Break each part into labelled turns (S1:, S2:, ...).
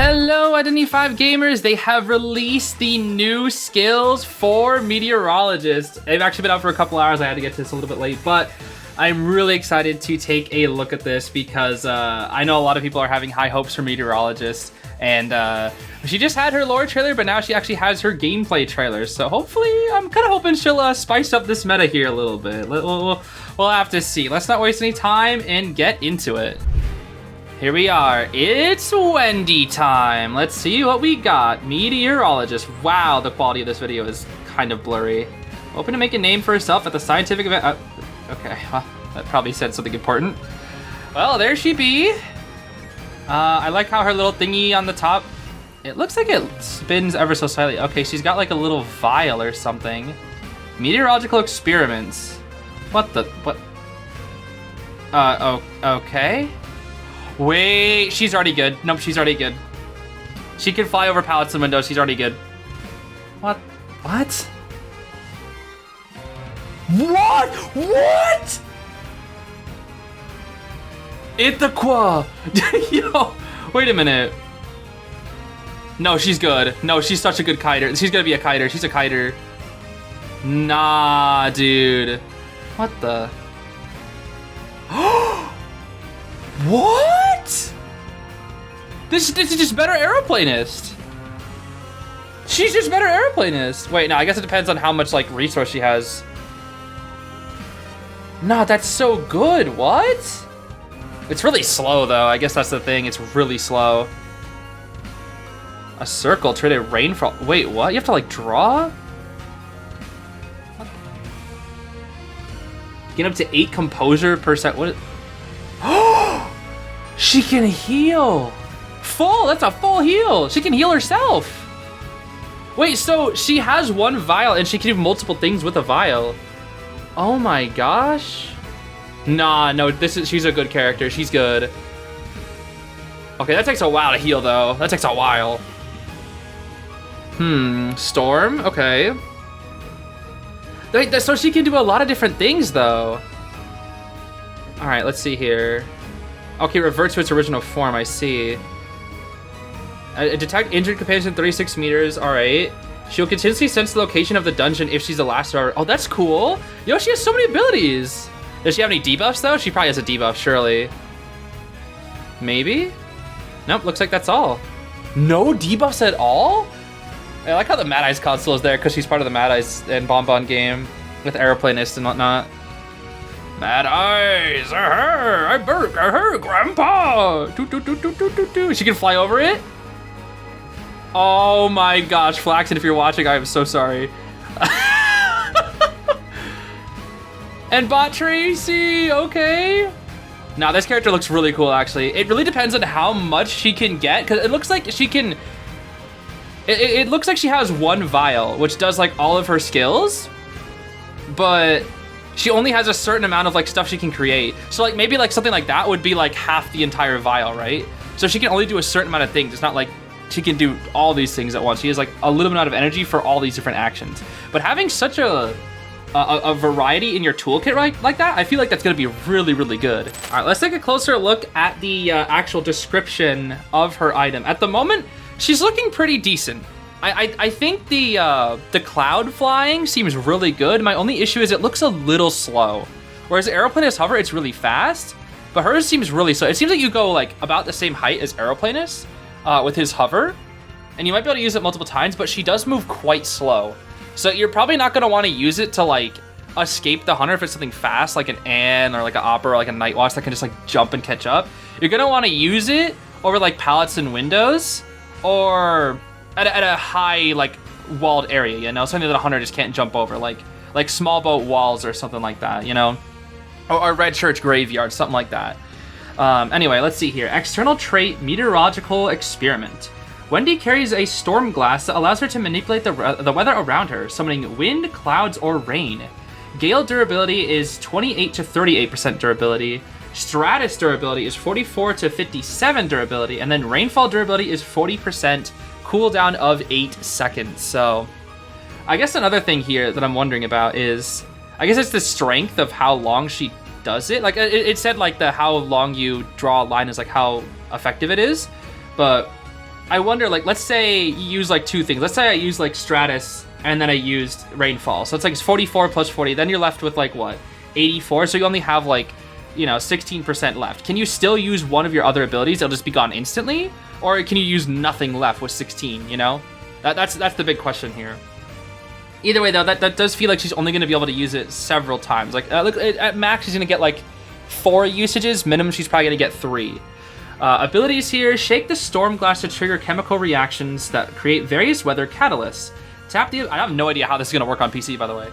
S1: Hello, Identity 5 gamers! They have released the new skills for Meteorologist. They've actually been out for a couple hours. I had to get to this a little bit late, but I'm really excited to take a look at this because I know a lot of people are having high hopes for Meteorologist, and she just had her lore trailer, but now she actually has her gameplay trailer. So hopefully, I'm kind of hoping she'll spice up this meta here a little bit. We'll have to see. Let's not waste any time and get into it. Here we are, it's Wendy time. Let's see what we got. Meteorologist. Wow, the quality of this video is kind of blurry. Hoping to make a name for herself at the scientific event. Okay, well, that probably said something important. Well, there she be. I like how her little thingy on the top, it looks like it spins ever so slightly. Okay, she's got like a little vial or something. Meteorological experiments. What? Oh, okay. Wait, she's already good. Nope, she's already good. She can fly over pallets and windows. She's already good. What? Ithaquah! Yo, wait a minute. No, she's good. No, she's such a good kiter. She's gonna be a kiter. She's a kiter. Nah, dude. What the? What? This is just better aeroplanist. She's just better aeroplanist. Wait, no, I guess it depends on how much like resource she has. No, that's so good. What? It's really slow though. I guess that's the thing. It's really slow. A circle, trade a rainfall. Wait, what? You have to like draw? Get up to 8 composure per set. What? She can heal. Full, that's a full heal. She can heal herself. Wait, so she has one vial and she can do multiple things with a vial. Oh my gosh. Nah, no, she's a good character. She's good. Okay, that takes a while to heal though. That takes a while. Storm, okay. So she can do a lot of different things though. All right, let's see here. Okay, revert to its original form, I see. Detect injured companions in 36 meters, all right. She'll continuously sense the location of the dungeon if she's the last survivor. Oh, that's cool. Yo, she has so many abilities. Does she have any debuffs though? She probably has a debuff, surely. Maybe? Nope, looks like that's all. No debuffs at all? I like how the Mad Eyes console is there because she's part of the Mad Eyes and Bonbon game with aeroplanist and whatnot. Mad Eyes, I heard, Grandpa. She can fly over it? Oh my gosh, Flaxen, if you're watching, I am so sorry. And Bot Tracy, okay. Now this character looks really cool, actually. It really depends on how much she can get, because it looks like she can, it looks like she has one vial, which does like all of her skills, but she only has a certain amount of like stuff she can create. So like maybe like something like that would be like half the entire vial, right? So she can only do a certain amount of things. It's not like she can do all these things at once. She has like a little amount of energy for all these different actions. But having such a variety in your toolkit like that, I feel like that's gonna be really, really good. All right, let's take a closer look at the actual description of her item. At the moment, she's looking pretty decent. I think the cloud flying seems really good. My only issue is it looks a little slow. Whereas Aeroplanist hover, it's really fast, but hers seems really slow. It seems like you go like about the same height as Aeroplanist with his hover, and you might be able to use it multiple times, but she does move quite slow. So you're probably not gonna wanna use it to like escape the hunter if it's something fast, like an Anne or like an Opera or like a Night Watch that can just like jump and catch up. You're gonna wanna use it over like pallets and windows, or at a high like walled area, you know, something that a hunter just can't jump over, like small boat walls or something like that, you know, or Red Church graveyard, something like that. Anyway, let's see here. External trait, meteorological experiment. Wendy carries a storm glass that allows her to manipulate the weather around her, summoning wind, clouds, or rain. Gale durability is 28 to 38% durability. Stratus durability is 44 to 57 durability, and then rainfall durability is 40%. Cooldown of 8 seconds. So I guess another thing here that I'm wondering about is, I guess it's the strength of how long she does it. Like it said like how long you draw a line is like how effective it is, but I wonder, like, let's say you use like two things. Let's say I use like Stratus and then I used Rainfall. So it's like 44 plus 40. Then you're left with like what? 84. So you only have like, you know, 16% left. Can you still use one of your other abilities? It'll just be gone instantly? Or can you use nothing left with 16, you know? That's the big question here. Either way, though, that does feel like she's only going to be able to use it several times. Like, look, at max, she's going to get like 4 usages. Minimum, she's probably going to get 3. Abilities here: shake the storm glass to trigger chemical reactions that create various weather catalysts. I have no idea how this is going to work on PC, by the way.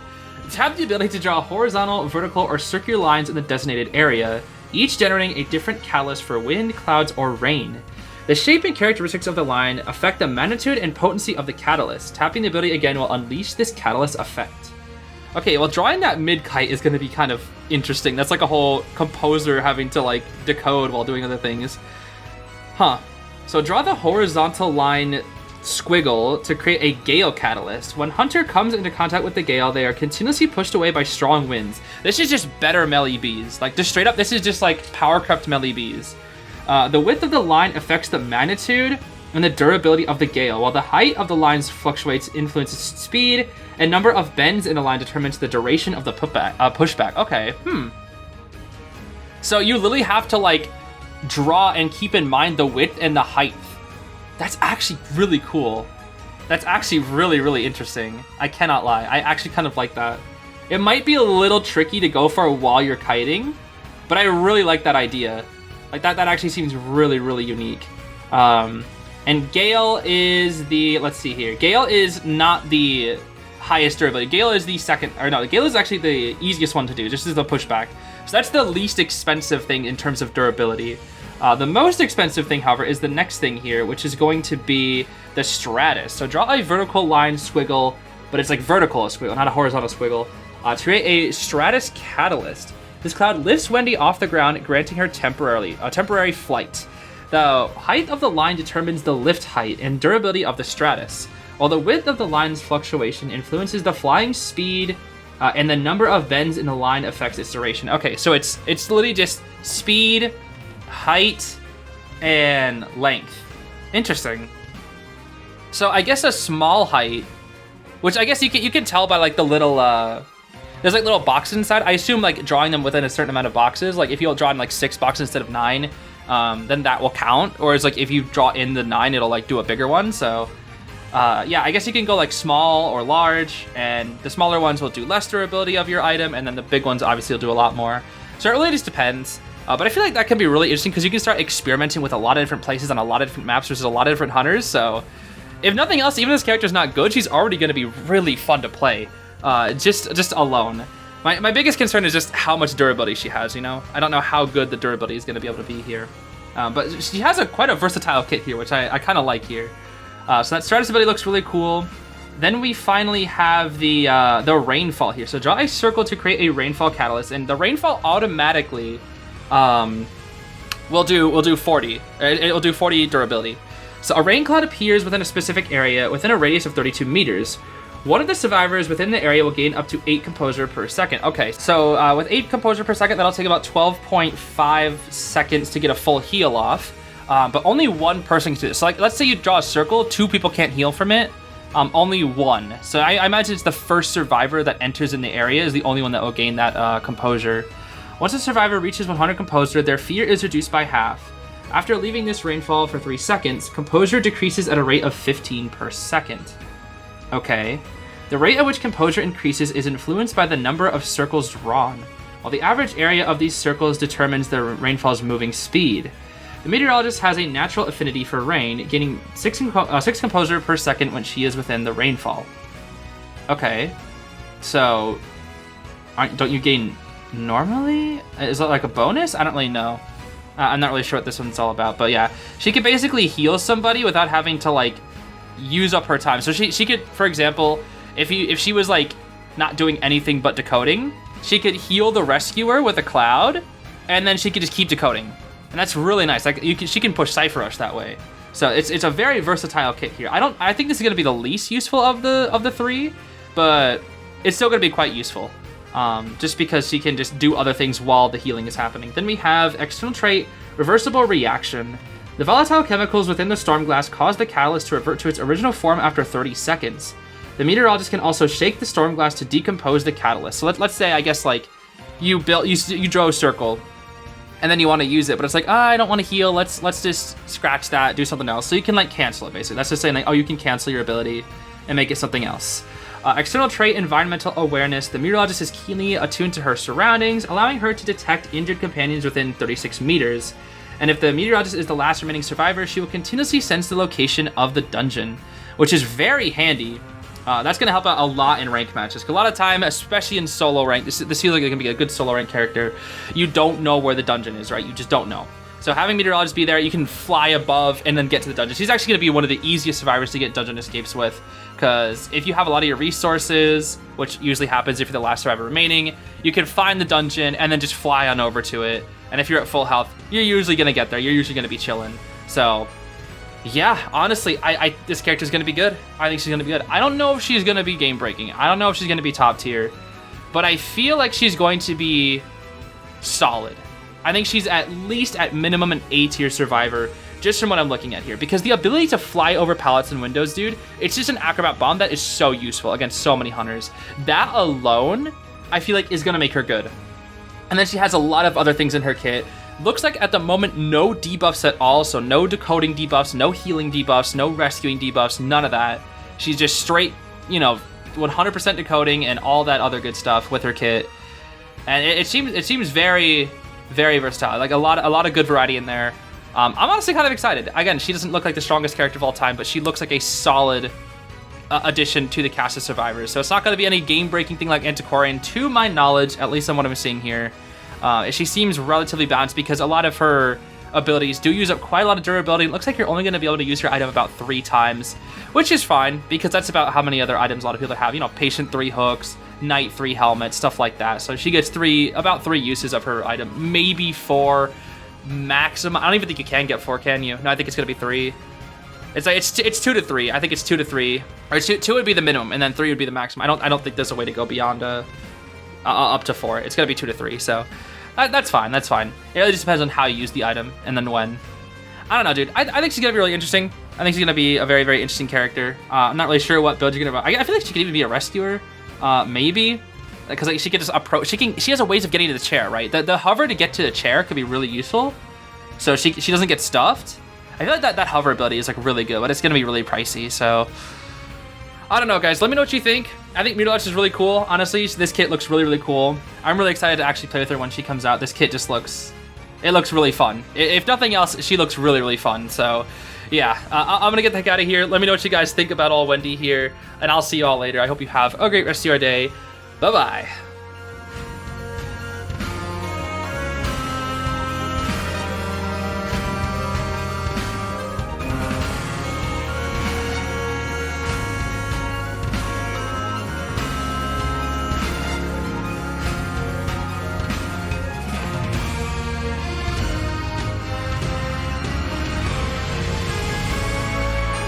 S1: Tap the ability to draw horizontal, vertical, or circular lines in the designated area, each generating a different catalyst for wind, clouds, or rain. The shape and characteristics of the line affect the magnitude and potency of the catalyst. Tapping the ability again will unleash this catalyst effect. Okay, well, drawing that mid-kite is going to be kind of interesting. That's like a whole composer having to like decode while doing other things. Huh. So draw the horizontal line squiggle to create a gale catalyst. When Hunter comes into contact with the gale, they are continuously pushed away by strong winds. This is just better melee bees. Like, just straight up, this is just like power-crept melee bees. The width of the line affects the magnitude and the durability of the gale, while the height of the lines fluctuates, influences speed, and number of bends in the line determines the duration of the pushback. Okay, So you literally have to, like, draw and keep in mind the width and the height. That's actually really cool. That's actually really, really interesting. I cannot lie. I actually kind of like that. It might be a little tricky to go for while you're kiting, but I really like that idea. Like, that actually seems really, really unique. And Gale is the, let's see here. Gale is not the highest durability. Gale is the second, or no, Gale is actually the easiest one to do, just as the pushback. So that's the least expensive thing in terms of durability. The most expensive thing, however, is the next thing here, which is going to be the Stratus. So draw a vertical line squiggle, but it's like vertical squiggle, not a horizontal squiggle, to create a Stratus catalyst. This cloud lifts Wendy off the ground, granting her temporary flight. The height of the line determines the lift height and durability of the Stratus, while the width of the line's fluctuation influences the flying speed, and the number of bends in the line affects its duration. Okay, so it's literally just speed, height, and length. Interesting. So I guess a small height, which I guess you can tell by like the little there's like little boxes inside. I assume like drawing them within a certain amount of boxes. Like if you'll draw in like 6 boxes instead of 9, then that will count. Or it's like if you draw in the 9, it'll like do a bigger one. So yeah, I guess you can go like small or large, and the smaller ones will do less durability of your item, and then the big ones obviously will do a lot more. So it really just depends. But I feel like that can be really interesting because you can start experimenting with a lot of different places on a lot of different maps versus a lot of different hunters. So if nothing else, even if this character's not good, she's already going to be really fun to play. Just alone. My biggest concern is just how much durability she has, you know? I don't know how good the durability is going to be able to be here. But she has quite a versatile kit here, which I kind of like here. So that Stratus ability looks really cool. Then we finally have the Rainfall here. So draw a circle to create a Rainfall catalyst, and the Rainfall automatically will do 40. It will do 40 durability. So a rain cloud appears within a specific area within a radius of 32 meters. One of the survivors within the area will gain up to 8 composure per second. Okay, so with 8 composure per second, that'll take about 12.5 seconds to get a full heal off. But only one person can do this. So like, let's say you draw a circle, 2 people can't heal from it. Only 1. So I imagine it's the first survivor that enters in the area is the only one that will gain that composure. Once a survivor reaches 100 composure, their fear is reduced by half. After leaving this rainfall for 3 seconds, composure decreases at a rate of 15 per second. Okay. The rate at which composure increases is influenced by the number of circles drawn, while the average area of these circles determines the rainfall's moving speed. The Meteorologist has a natural affinity for rain, gaining 6 composure per second when she is within the rainfall. Okay. So, don't you gain normally? Is that like a bonus? I don't really know. I'm not really sure what this one's all about, but yeah. She could basically heal somebody without having to, like, use up her time. So she could, for example, if she was, like, not doing anything but decoding, she could heal the rescuer with a cloud, and then she could just keep decoding. And that's really nice. Like, she can push Cypher Rush that way. So it's a very versatile kit here. I think this is going to be the least useful of the 3, but it's still going to be quite useful. Just because she can just do other things while the healing is happening. Then we have external trait, reversible reaction. The volatile chemicals within the storm glass cause the catalyst to revert to its original form after 30 seconds. The meteorologist can also shake the storm glass to decompose the catalyst. So let's say, I guess, like, you draw a circle, and then you want to use it, but it's like, I don't want to heal. Let's just scratch that, do something else. So you can like cancel it, basically. That's just saying, like, oh, you can cancel your ability and make it something else. External trait, environmental awareness. The meteorologist is keenly attuned to her surroundings, allowing her to detect injured companions within 36 meters. And if the meteorologist is the last remaining survivor, she will continuously sense the location of the dungeon, which is very handy. That's going to help out a lot in rank matches. Because a lot of time, especially in solo rank, this feels like it can be a good solo rank character. You don't know where the dungeon is, right? You just don't know. So having Meteorologist be there, you can fly above and then get to the dungeon. She's actually going to be one of the easiest survivors to get dungeon escapes with. Because if you have a lot of your resources, which usually happens if you're the last survivor remaining, you can find the dungeon and then just fly on over to it. And if you're at full health, you're usually going to get there. You're usually going to be chilling. So yeah, honestly, this character's going to be good. I think she's going to be good. I don't know if she's going to be game breaking. I don't know if she's going to be top tier, but I feel like she's going to be solid. I think she's at least at minimum an A tier survivor, just from what I'm looking at here, because the ability to fly over pallets and windows, dude, it's just an acrobat bomb that is so useful against so many hunters. That alone, I feel like, is going to make her good. And then she has a lot of other things in her kit. Looks like at the moment, no debuffs at all. So no decoding debuffs, no healing debuffs, no rescuing debuffs, none of that. She's just straight, 100% decoding and all that other good stuff with her kit. And it seems very, very versatile. Like a lot of good variety in there. I'm honestly kind of excited. Again, she doesn't look like the strongest character of all time, but she looks like a solid addition to the cast of survivors. So it's not going to be any game-breaking thing like Antiquarian, to my knowledge, at least on what I'm seeing here. She seems relatively balanced because a lot of her abilities do use up quite a lot of durability. It looks like you're only going to be able to use her item about 3 times, which is fine because that's about how many other items a lot of people have. Patient 3 hooks, Knight 3 helmet, stuff like that. So she gets about 3 uses of her item, maybe 4 maximum. I don't even think you can get 4, can you? No, I think it's going to be 3. It's like it's 2 to 3. I think it's 2 to 3, or 2 would be the minimum, and then 3 would be the maximum. I don't think there's a way to go beyond up to 4. It's gonna be 2 to 3. So that's fine. That's fine. It really just depends on how you use the item and then when. I don't know, dude. I think she's gonna be really interesting. I think she's gonna be a very, very interesting character. I'm not really sure what build you're gonna. I feel like she could even be a rescuer, maybe, because like she could just approach. She has a ways of getting to the chair, right? The hover to get to the chair could be really useful, so she doesn't get stuffed. I feel like that hover ability is like really good, but it's gonna be really pricey. So I don't know, guys. Let me know what you think. I think Meteorologist is really cool. Honestly, this kit looks really, really cool. I'm really excited to actually play with her when she comes out. This kit just looks really fun. If nothing else, she looks really, really fun. So yeah, I'm gonna get the heck out of here. Let me know what you guys think about all Wendy here, and I'll see you all later. I hope you have a great rest of your day. Bye-bye.